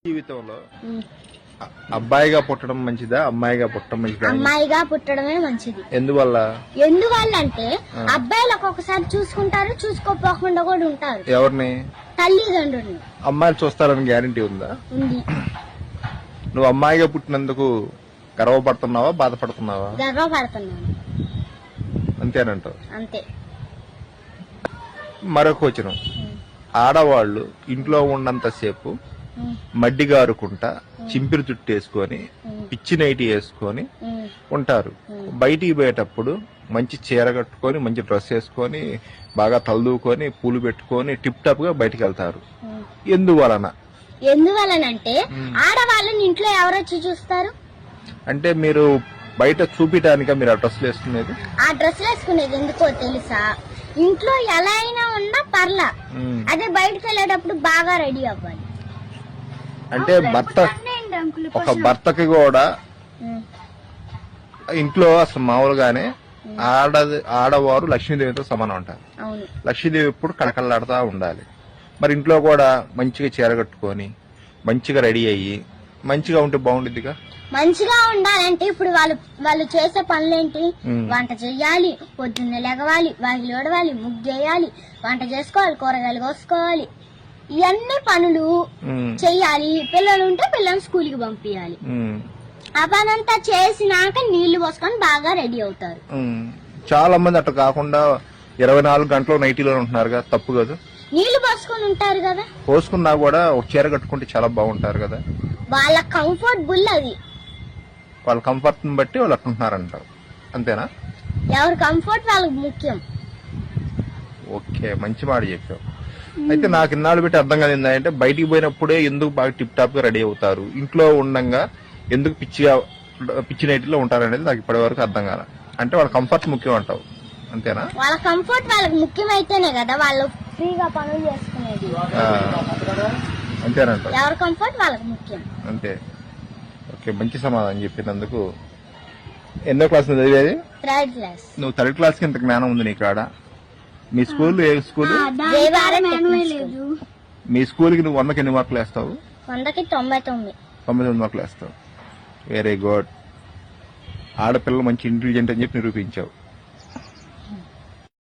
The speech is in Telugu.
జీవితంలో అబ్బాయిగా పుట్టడం మంచిదా అమ్మాయిగా పుట్టడం మంచిదా? అమ్మాయిగా పుట్టడమే మంచిది. ఎందువల్ల అంటే అబ్బాయిలు ఒక్కొక్కసారి చూసుకుంటారు, చూసుకోపోకుండా కూడా ఉంటారు. ఎవరిని? తల్లిదండ్రుల్ని. అమ్మాయిలు చూస్తారని గ్యారంటీ ఉందా? ఉంది. నువ్వు అమ్మాయిగా పుట్టినందుకు గర్వపడుతున్నావా బాధపడుతున్నావా? గర్వపడుతున్నాను. అంతేనంటావు? అంతే. మరొక వచనం, ఆడవాళ్ళు ఇంట్లో ఉన్నంతసేపు మడ్డిగారుకుంటా చింపిరి జుట్టు వేసుకొని పిచ్చి నైటి వేసుకొని ఉంటారు. బయటికి పోయేటప్పుడు మంచి చీర కట్టుకొని మంచి డ్రెస్ వేసుకొని బాగా తలదూకొని పూలు పెట్టుకొని టిప్ టాప్ గా బయటికి వెళ్తారు. ఎందువలనంటే ఆడవాళ్ళని ఇంట్లో ఎవరొచ్చి చూస్తారు? అంటే మీరు బయట చూపించడానిక మీరు ఆ డ్రెస్సులు వేసుకునేది? ఆ డ్రెస్సులు వేసుకునేది ఎందుకో తెలుసా? ఇంట్లో ఎలా అయినా ఉన్నా పర్లా, అదే బయటకు వెళ్ళేటప్పుడు బాగా రెడీ అవ్వాలి. అంటే ఒక భర్తకి కూడా ఇంట్లో అసలు మామూలుగానే ఆడవారు లక్ష్మీదేవితో సమానం అంటారు. లక్ష్మీదేవి ఎప్పుడు కళకళలాడుతూ ఉండాలి. మరి ఇంట్లో కూడా మంచిగా చీర కట్టుకొని మంచిగా రెడీ అయ్యి మంచిగా ఉంటే బాగుండిద్దిగా. మంచిగా ఉండాలంటే ఇప్పుడు వాళ్ళు చేసే పనులేంటి? వంట చెయ్యాలి, పొద్దున్నే లెగవాలి, వాకిలి ఊడవాలి, ముగ్గు చేయాలి, వంట చేసుకోవాలి, కూరగాయలు కోసుకోవాలి, ఇవన్నీ పనులు చెయ్యాలి. పిల్లలు ఉంటే పిల్లల్ని స్కూల్ కి పంపించాలి. ఆ పనంతా చేసినాక నీళ్లు పోసుకొని బాగా రెడీ అవుతారు. చాలా మంది అట్లా కాకుండా 24 గంటలు నైటీలో ఉంటున్నారు, తప్పు కదా? నీళ్లు పోసుకొని ఉంటారు కదా, పోసుకున్నా కూడా ఒక చీర కట్టుకుంటే చాలా బాగుంటారు కదా. వాళ్ళ కంఫర్టబుల్ అది. వాళ్ళ కంఫర్ట్ ని బట్టి వాళ్ళు అట్లుంటున్నారంటారు, అంతేనా? ఎవరి కంఫర్ట్ వాళ్ళకి ముఖ్యం. ఓకే, మంచి మాట చెప్పావు. అయితే నాకు ఇన్నాళ్ళు పెట్టి అర్థం కాదు ఏంటంటే బయటికి పోయినప్పుడే ఎందుకు బాగా టిప్ టాప్ గా రెడీ అవుతారు, ఇంట్లో ఉండగా ఎందుకు పిచ్చి నైట్లో ఉంటారు అనేది నాకు ఇప్పటి వరకు అర్థం కాల. అంటే వాళ్ళ కంఫర్ట్ ముఖ్యం అంటావు, అంతేనా? వాళ్ళ కంఫర్ట్ వాళ్ళకి ముఖ్యమైతేనే కదా వాళ్ళు ఫ్రీగా పనులు చేసుకునేది. అంతేనంట. ఎవరి కంఫర్ట్ వాళ్ళకి ముఖ్యం. అంతే. ఓకే, మంచి సమాధానం చెప్పినందుకు. ఎన్నో క్లాస్ చదివేది? 3rd class. నువ్వు 3rd క్లాస్ కి ఇంత జ్ఞానం ఉంది నీకు ఆడ? మీ స్కూల్ ఏ స్కూల్? మీ స్కూల్ కి నువ్వు 100కి ఎన్ని మార్కులు వేస్తావు? 100కి 99. 99 మార్కులు వేస్తావు. Very good. ఆడపిల్లలు మంచి ఇంటెలిజెంట్ అని చెప్పి నిరూపించావు.